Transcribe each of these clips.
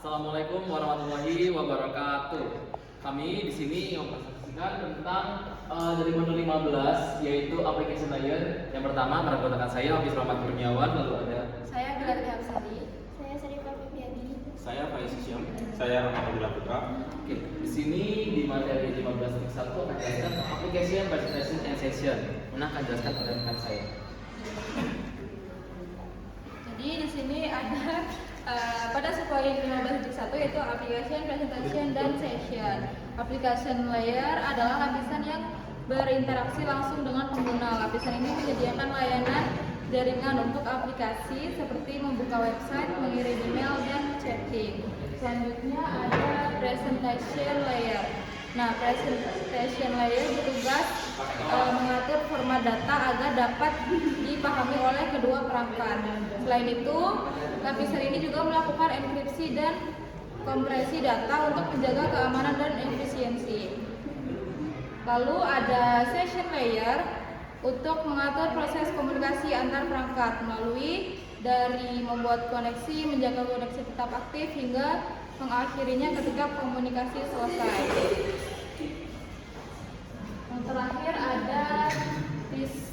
Assalamualaikum warahmatullahi wabarakatuh. Kami di sini mempresentasikan tentang dari modul 15 yaitu application layer. Yang pertama merupakan saya Hafiz Rahmat Kurniawan, lalu ada saya Gelati Absari, Saya Sarifah Febriani. Saya Faiz Syam. Saya Rahmat Abdullah Putra. Oke, di sini di materi 15.1 akan jelaskan application presentation and session. Mana akan jelaskan oleh rekan saya. Jadi di sini ada pada poin 15.1 yaitu application, presentation, dan session. Application layer adalah lapisan yang berinteraksi langsung dengan pengguna. Lapisan ini menyediakan layanan jaringan untuk aplikasi seperti membuka website, mengirim email, dan chatting. Selanjutnya ada presentation layer. Nah, presentation layer bertugas mengatur format data agar dapat dipahami oleh kedua perangkat. Selain itu, lapisan ini juga melakukan enkripsi dan kompresi data untuk menjaga keamanan dan efisiensi. Lalu ada session layer untuk mengatur proses komunikasi antar perangkat melalui dari membuat koneksi, menjaga koneksi tetap aktif hingga mengakhirinya ketika komunikasi selesai. Yang terakhir ada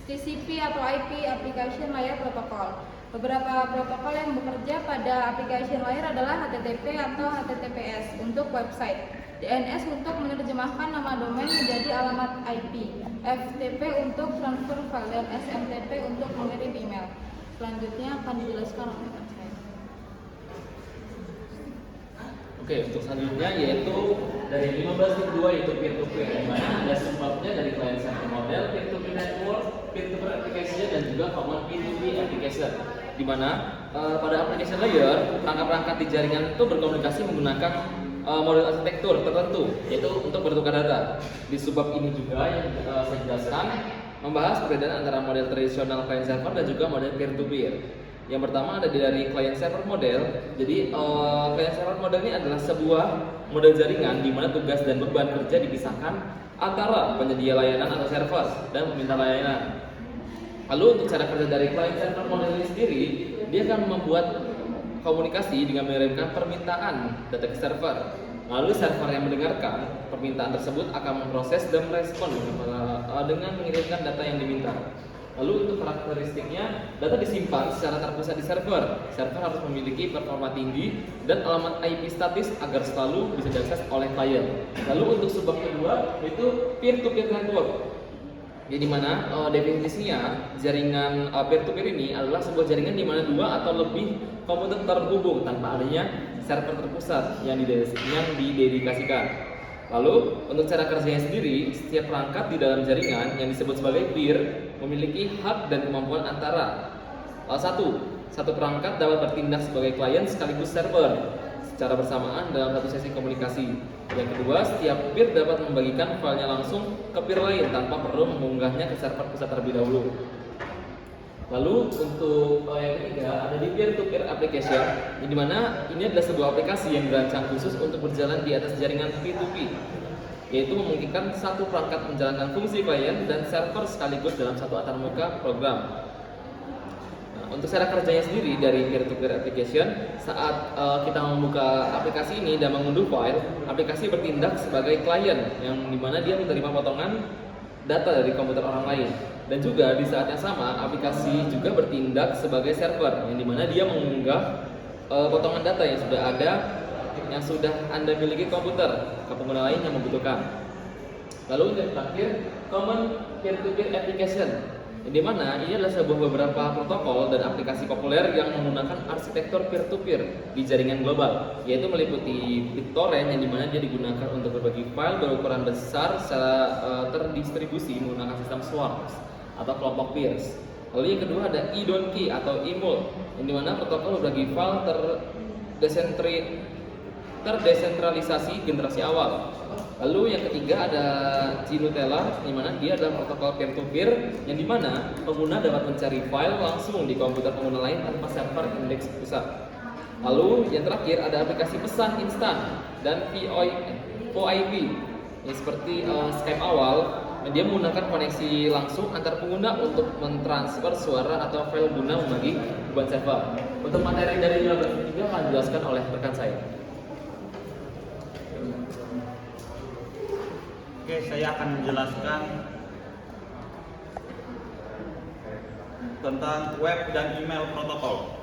TCP atau IP Application Layer Protocol. Beberapa protokol yang bekerja pada application layer adalah HTTP atau HTTPS untuk website, DNS untuk menerjemahkan nama domain menjadi alamat IP, FTP untuk transfer file, dan SMTP untuk mengirim email. Selanjutnya akan dijelaskan oleh rekan saya. Oke, untuk selanjutnya yaitu dari 15.2 yaitu peer-to-peer, di mana ada sebabnya dari client server model, peer-to-peer network, peer-to-peer application, dan juga common P2P application. Di mana pada application layer, perangkat-perangkat di jaringan itu berkomunikasi menggunakan model arsitektur tertentu, yaitu untuk bertukar data. Di subbab ini juga yang saya jelaskan membahas perbedaan antara model tradisional client server dan juga model peer-to-peer. Yang pertama ada dari client server model. Jadi client server model ini adalah sebuah model jaringan di mana tugas dan beban kerja dipisahkan antara penyedia layanan atau server dan peminta layanan. Lalu untuk cara kerja dari client server model ini sendiri, dia akan membuat komunikasi dengan mengirimkan permintaan data ke server. Lalu server yang mendengarkan permintaan tersebut akan memproses dan merespon dengan mengirimkan data yang diminta. Lalu untuk karakteristiknya, data disimpan secara terpusat di server. Server harus memiliki performa tinggi dan alamat IP statis agar selalu bisa diakses oleh klien. Lalu untuk subbab kedua yaitu peer-to-peer network. Jadi mana definisinya jaringan peer-to-peer ini adalah sebuah jaringan di mana dua atau lebih komputer terhubung tanpa adanya server terpusat yang didedikasikan. Lalu untuk cara kerjanya sendiri, setiap perangkat di dalam jaringan yang disebut sebagai peer memiliki hak dan kemampuan antara satu perangkat dapat bertindak sebagai klien sekaligus server secara bersamaan dalam satu sesi komunikasi. Yang kedua, setiap peer dapat membagikan filenya langsung ke peer lain tanpa perlu mengunggahnya ke server pusat terlebih dahulu. Lalu untuk yang ketiga ada di peer-to-peer application, di mana ini adalah sebuah aplikasi yang dirancang khusus untuk berjalan di atas jaringan P2P, yaitu memungkinkan satu perangkat menjalankan fungsi klien dan server sekaligus dalam satu antarmuka program. Untuk cara kerjanya sendiri dari peer-to-peer application, saat kita membuka aplikasi ini dan mengunduh file, aplikasi bertindak sebagai klien yang dimana dia menerima potongan data dari komputer orang lain. Dan juga di saat yang sama, aplikasi juga bertindak sebagai server yang dimana dia mengunggah potongan data yang sudah ada, yang sudah Anda miliki komputer ke pengguna lain yang membutuhkan. Lalu yang terakhir, common peer-to-peer application, di mana ini adalah sebuah beberapa protokol dan aplikasi populer yang menggunakan arsitektur peer-to-peer di jaringan global, yaitu meliputi BitTorrent yang dimana dia digunakan untuk berbagi file berukuran besar secara terdistribusi menggunakan sistem swarms atau kelompok peers. Lalu yang kedua ada eDonkey atau eMult, yang dimana protokol berbagi file terdesentralisasi generasi awal. Lalu yang ketiga ada GNutella, di mana dia adalah protokol peer-to-peer yang dimana pengguna dapat mencari file langsung di komputer pengguna lain tanpa server indeks pusat. Lalu yang terakhir ada aplikasi pesan instan dan VoIP, yang seperti Skype awal. Dia menggunakan koneksi langsung antar pengguna untuk mentransfer suara atau file guna membagi beban server. Untuk materi dari 15.3 akan dijelaskan oleh rekan saya. Oke, saya akan menjelaskan tentang web dan email protokol.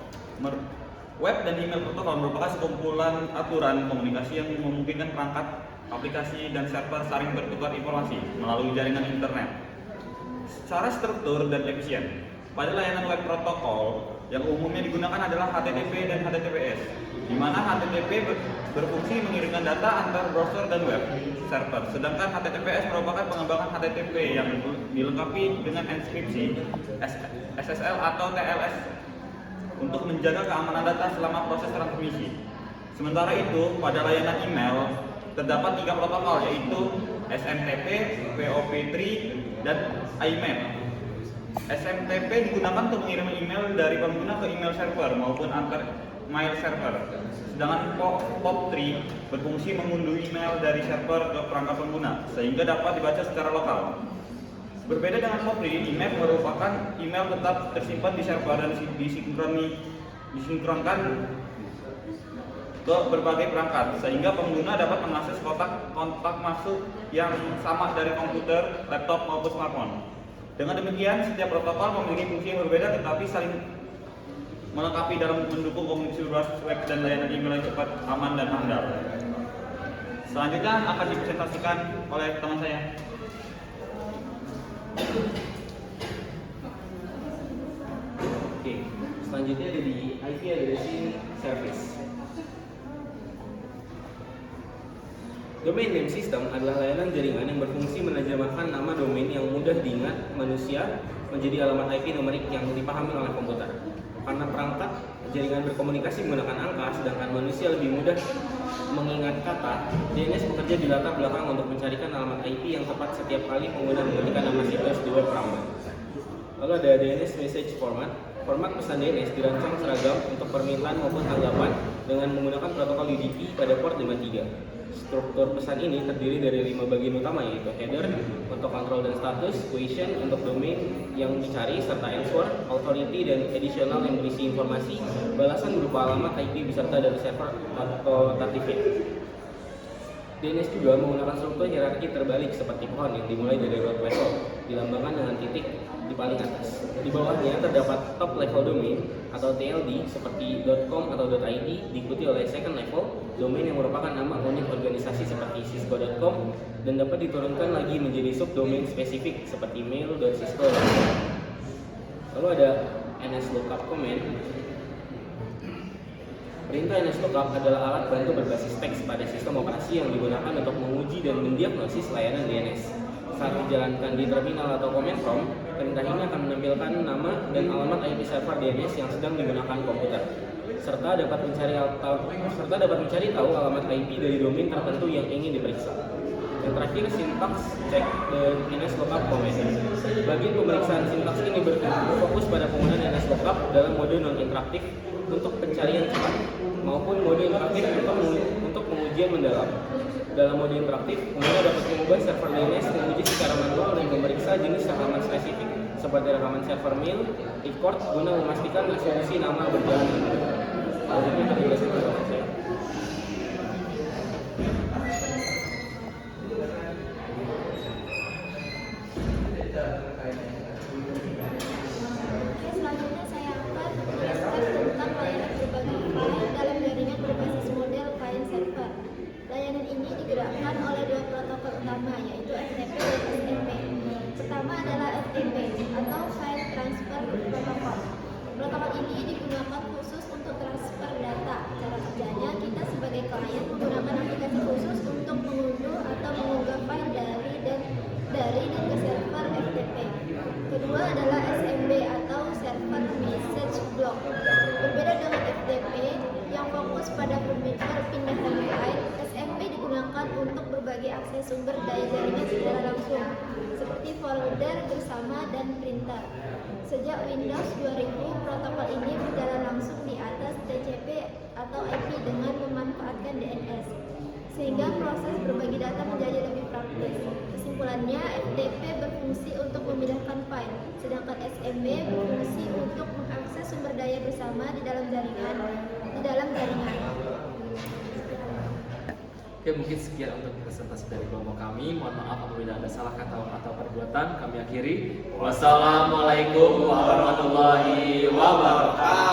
Web dan email protokol merupakan sekumpulan aturan komunikasi yang memungkinkan perangkat, aplikasi, dan server saling bertukar informasi melalui jaringan internet secara struktur dan efisien. Pada layanan web protokol yang umumnya digunakan adalah HTTP dan HTTPS, di mana HTTP berfungsi mengirimkan data antar browser dan web server, sedangkan HTTPS merupakan pengembangan HTTP yang dilengkapi dengan enkripsi, SSL atau TLS untuk menjaga keamanan data selama proses transmisi. Sementara itu, pada layanan email terdapat 3 protokol, yaitu SMTP, POP3, dan IMAP. SMTP digunakan untuk mengirim email dari pengguna ke email server maupun antar mail server. Sedangkan POP3 berfungsi mengunduh email dari server ke perangkat pengguna sehingga dapat dibaca secara lokal. Berbeda dengan POP3, IMAP merupakan email tetap tersimpan di server dan disinkronkan ke berbagai perangkat sehingga pengguna dapat mengakses kontak masuk yang sama dari komputer, laptop maupun smartphone. Dengan demikian, setiap protokol memiliki fungsi yang berbeda tetapi saling melengkapi dalam mendukung komunikasi berbasis web dan layanan email yang cepat, aman, dan handal. Selanjutnya akan dipresentasikan oleh teman saya. Oke, selanjutnya ada di IP Addressing Service. Domain name system adalah layanan jaringan yang berfungsi menerjemahkan nama domain yang mudah diingat manusia menjadi alamat IP numerik yang dipahami oleh komputer. Karena perangkat jaringan berkomunikasi menggunakan angka, sedangkan manusia lebih mudah mengingat kata, DNS bekerja di latar belakang untuk mencarikan alamat IP yang tepat setiap kali pengguna mengetikkan nama situs di web perambat. Lalu ada DNS Message Format. Format pesan DNS dirancang seragam untuk permintaan maupun tanggapan dengan menggunakan protokol UDP pada port 53. Struktur pesan ini terdiri dari 5 bagian utama, yaitu header untuk kontrol dan status, question untuk domain yang dicari, serta answer, authority, dan additional yang berisi informasi, balasan berupa alamat IP beserta dari server atau certificate. DNS juga menggunakan struktur hierarki terbalik seperti pohon yang dimulai dari root level, dilambangkan dengan titik di paling atas. Di bawahnya terdapat top level domain atau TLD seperti .com atau .id, diikuti oleh second level domain yang merupakan nama unit organisasi seperti cisco.com dan dapat diturunkan lagi menjadi subdomain spesifik seperti mail.cisco.com. Lalu ada nslookup command. Perintah nslookup adalah alat bantu berbasis teks pada sistem operasi yang digunakan untuk menguji dan mendiagnosis layanan DNS. Saat dijalankan di terminal atau command prompt, perintah ini akan menampilkan nama dan alamat IP server DNS yang sedang digunakan komputer, serta dapat mencari tahu alamat IP dari domain tertentu yang ingin diperiksa. Yang terakhir, sintaks check dan nslookup command. Bagian pemeriksaan sintaks ini berfokus pada penggunaan nslookup dalam mode non-interaktif untuk pencarian cepat maupun mode interaktif untuk pengujian mendalam. Dalam mode interaktif, pengguna dapat mengubah server DNS menguji secara manual dan memeriksa jenis rekaman spesifik seperti rekaman server mail, record guna memastikan resolusi nama berjalan dengan baik. Selanjutnya akan dijelaskan oleh saya. Selanjutnya saya akan menjelaskan tentang layanan berbagi file dalam jaringan berbasis model client server. Layanan ini digerakkan oleh 2 protokol utama, yaitu FTP dan SMP. Pertama adalah FTP atau File Transfer Protocol. Protokol ini digunakan khusus untuk transfer data. Cara kerjanya, kita sebagai klien menggunakan aplikasi khusus untuk mengunduh atau mengunggah file dari dan ke server FTP. Kedua adalah SMB atau Server Message Block. Berbeda dengan FTP yang fokus pada perpindahan file, SMB digunakan untuk berbagi akses sumber daya jaringan secara langsung, seperti folder bersama dan printer. Sejak Windows 2000, protokol ini berjalan langsung di atas TCP atau IP dengan memanfaatkan DNS, sehingga proses berbagi data menjadi lebih praktis. Kesimpulannya, FTP berfungsi untuk memindahkan file, sedangkan SMB berfungsi untuk mengakses sumber daya bersama di dalam jaringan. Oke, mungkin sekian untuk presentasi dari kelompok kami. Mohon maaf apabila ada salah kata atau perbuatan. Kami akhiri. Wassalamualaikum warahmatullahi wabarakatuh.